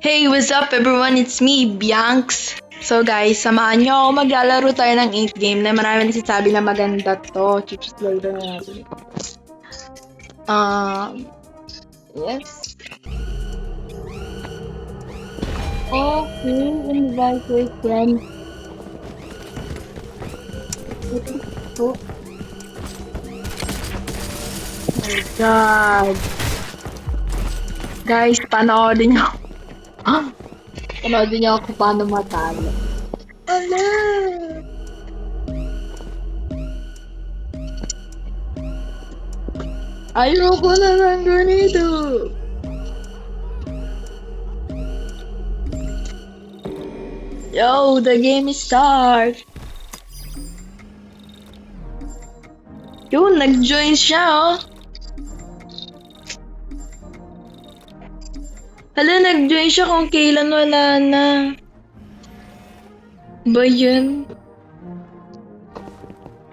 Hey, what's up everyone? It's me, Bianx. So guys, samahan niyo ako maglalaro tayo ng 8 game na marami nagsasabi na maganda to. Chips later na natin. Yes. Okay, invite your friends. Oh my God. Guys, panoodin niyo. Panoodin niyo ako paano matalo. Ala! Ayoko na ng ganito. Yo, the game is start. Yun, nag-join siya, oh. Hala, nag-join siya kung kailan wala na. Ba yun?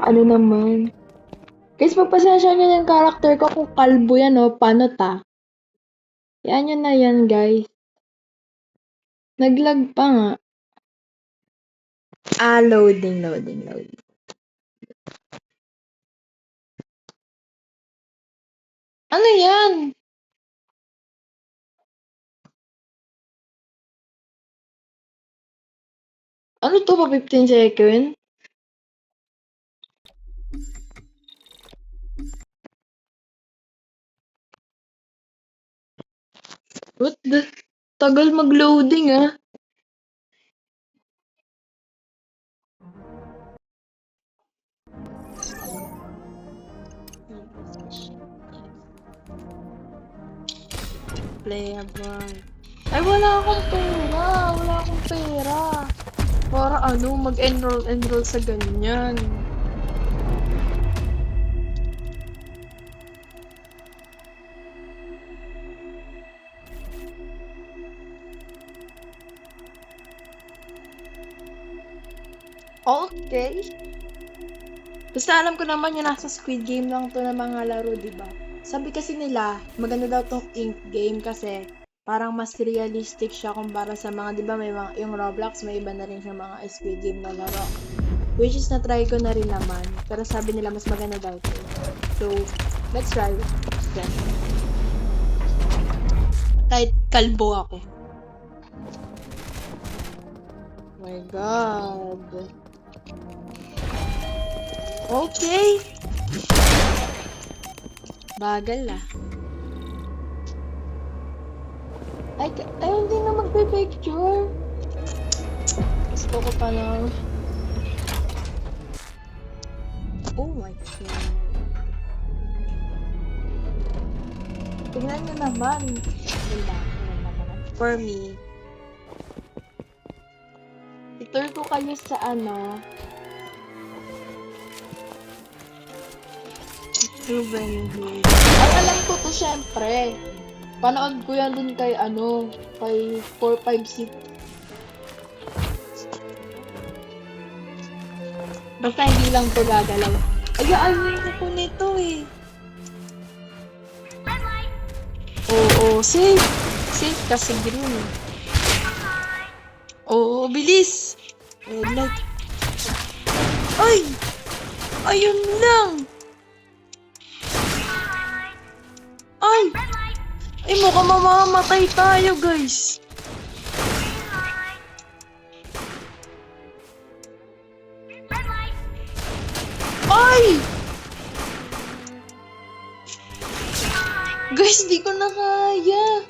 Ano naman? Guys, magpasensya nyo yung character ko kung kalbo yan, oh. Paano ta? Yan yun na yan, guys. Naglag pa nga. Loading. Ano yan? Ano to pa 15 seconds? What the? Tagal mag-loading, ah. Playable. Ay, wala akong pera. Para ano, mag-enroll sa ganyan. Okay. Basta alam ko naman yung nasa Squid Game lang to na mga laro, diba? Sabi kasi nila, maganda daw tong Ink game kasi parang mas realistic siya kumpara sa mga, diba, may mga, yung Roblox, may iba na rin siya mga Squid Game na laro. Which is na-try ko na rin naman. Pero sabi nila mas maganda daw to. So, let's try it. Then, kahit kalbo ako. Oh my God. Okay. Bagal ah. Ay, hindi na magpe-picture. Gusto ko pa lang. Oh my God. Tingnan nyo naman. For me. Itour ko kayo sa ano. Ay, alam ko to syempre. Panood ko yan dun kay ano, kay 456. Basta hindi lang to gagalaw. Ay, ayaw ko nito eh. Oo, safe. Safe kasi green. Oo, bilis. Red light. Ay! Ayun lang. Ay! Ay, mukhang mamamatay tayo, guys. Ay! Guys, di ko na kaya.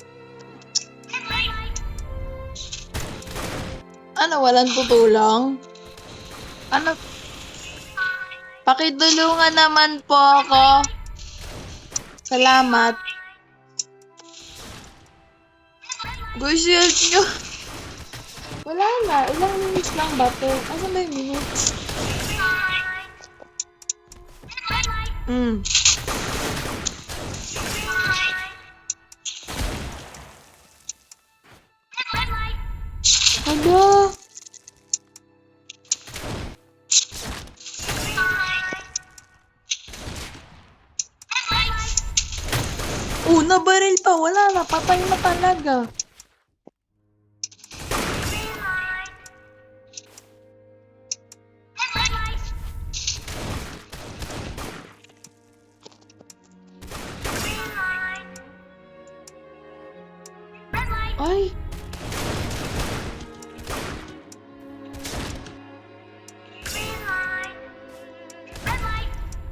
Ano, walang tutulong? Ano? Pakitulungan naman po ako. Salamat. Guys, help nyo. Wala na. Ilang minutes lang ba to? Asan ba yung minutes? Hala. Nabaril pa. Wala na. Patay na talaga. Ay!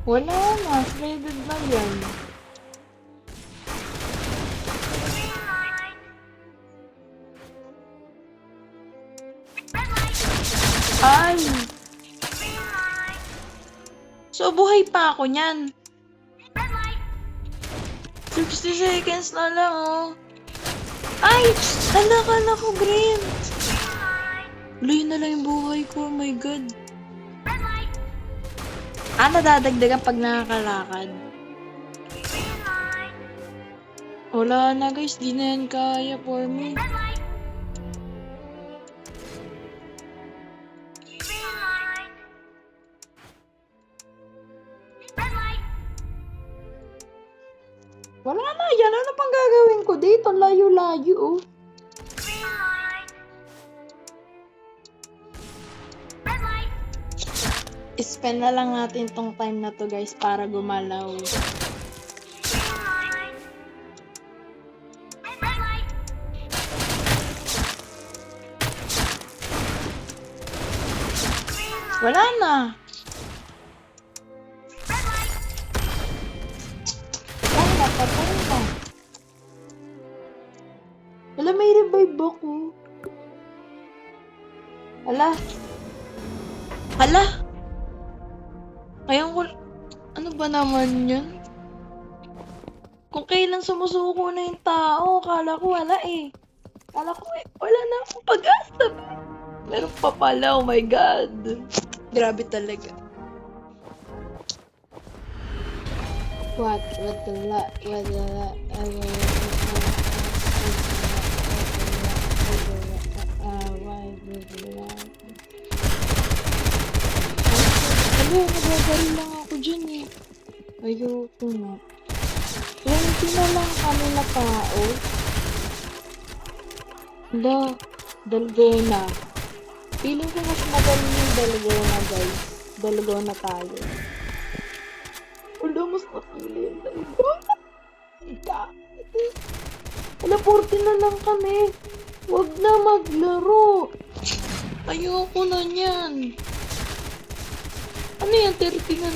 Wala na. Shredded na yan. Ay! So, buhay pa ako niyan. 60 seconds na lang, oh. Ay! Kala ko green. Yun na lang yung buhay ko. Oh my God. Nadadagdagan pag nakakalakad. Wala na guys. Di na yan kaya for me. Wala na yan. Ano pang gagawin ko dito? Layo-layo, oh. Spend na lang natin tong time na to guys para gumalaw. Wala na. Patay na. Wala, may revive ako. Hala. Ngayon ko, ano ba naman yun? Kung kailan sumusuko na yung tao, kala ko wala eh. Kala ko wala na akong pag-asa. Meron pa pala, oh my God. Grabe talaga. What nagagaling lang ako dyan eh. Ayoko na. 20 na lang kami na tao. Dalgona. Feeling ko mas magaling yung Dalgona guys. Dalgona tayo. Mas napili yung Dalgona. Wala, 40 na lang kami. Huwag na maglaro. Ayoko na yan. Ano yan? 30 na.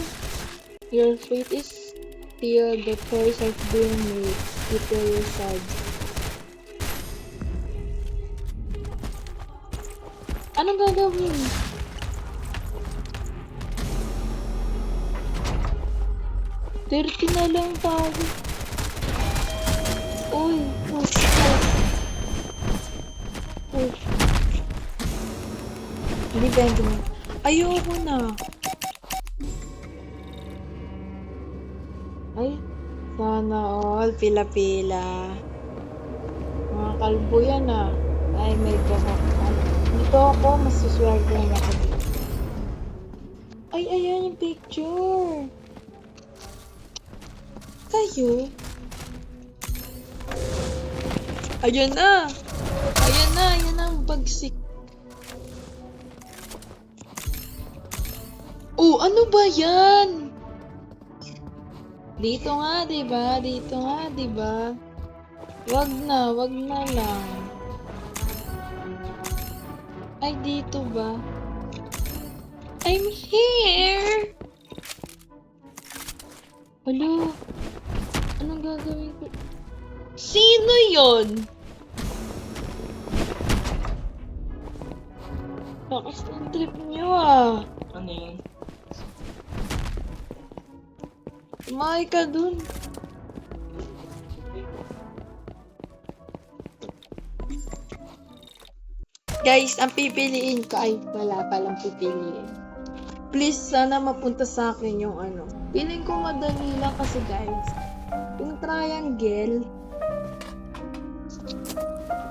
Your fate is still the choice of being made. Prepare yourself. Anong gagawin? $30 na lang tayo. Uy, push. Hindi ba yung ayoko na. Ay, sana all. Pila-pila. Mga kalbo yan ah. Ay, may gahok. Dito ako, masuswerte na ako dito. Ay, ayan yung picture. Kayo? Ayan na. Ayan na ang bagsik. Oh, ano ba yan? Dito nga, diba? Wag na lang. Ay, dito ba? I'm here! Hello? Anong gagawin ko? Sino yon? Bakas ng trip niyo ah. Ano yun? Tumakay ka dun. Guys, ang pipiliin ko ay wala palang pipiliin. Please, sana mapunta sa akin yung ano. Feeling ko madali lang kasi guys. Yung triangle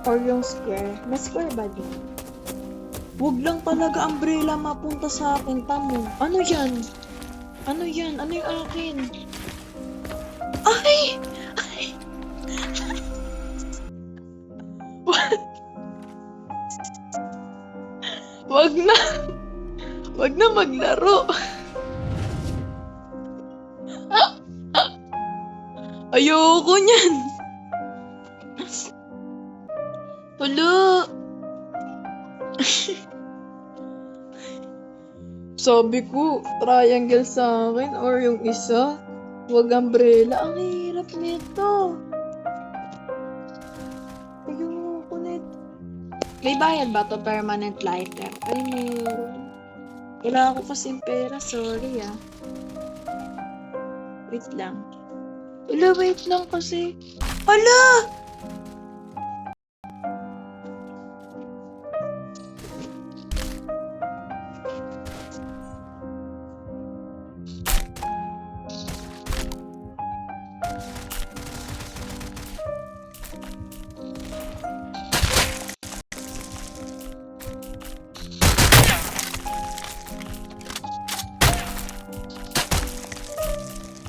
or yung square. May square ba din? Huwag lang talaga umbrella mapunta sa akin. Tamo. Ano yan? Ano yan? Ano yung akin? Ay! Ay! What? Wag na maglaro. Ayoko niyan. Hala! Sabi ko, triangle sa akin or yung isa. Wag umbrella. Ang hirap nito. Ayoko nito. May bayad ba to permanent lighter? Ay, meron. Wala ako kasing pera. Sorry ah. Wait lang. Hala, wait lang kasi. Hala!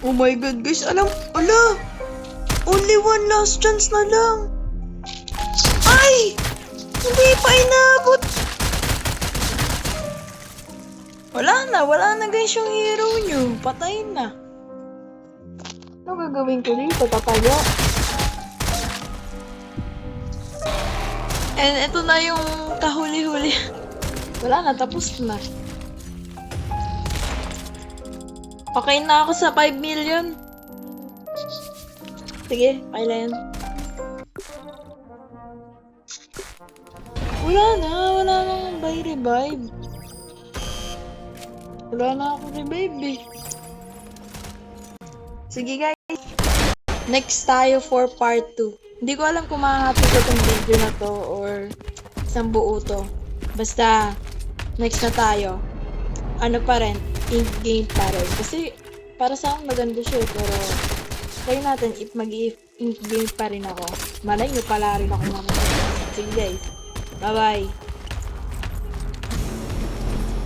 Oh my god, guys. Ala! Only one last chance na lang. Ay! Hindi pa inabot. Wala na guys yung hero nyo. Patay na. Ano gagawin ko dito? Tatayo. And ito na yung kahuli-huli. Wala na, tapos na. Okay na ako sa 5 million. Sige, kailan. Wala nang buy revive. Wala na ako revive eh. Sige guys. Next tayo for part 2. Hindi ko alam kung makakapit ko itong video na to or isang buo to. Basta, next na tayo. Ano pa rin? Ink game pa rin. Kasi, para sa akin maganda siya. Pero, try natin if mag-ink game pa rin ako. Malay nyo pala rin ako naman. Sige guys. Bye-bye.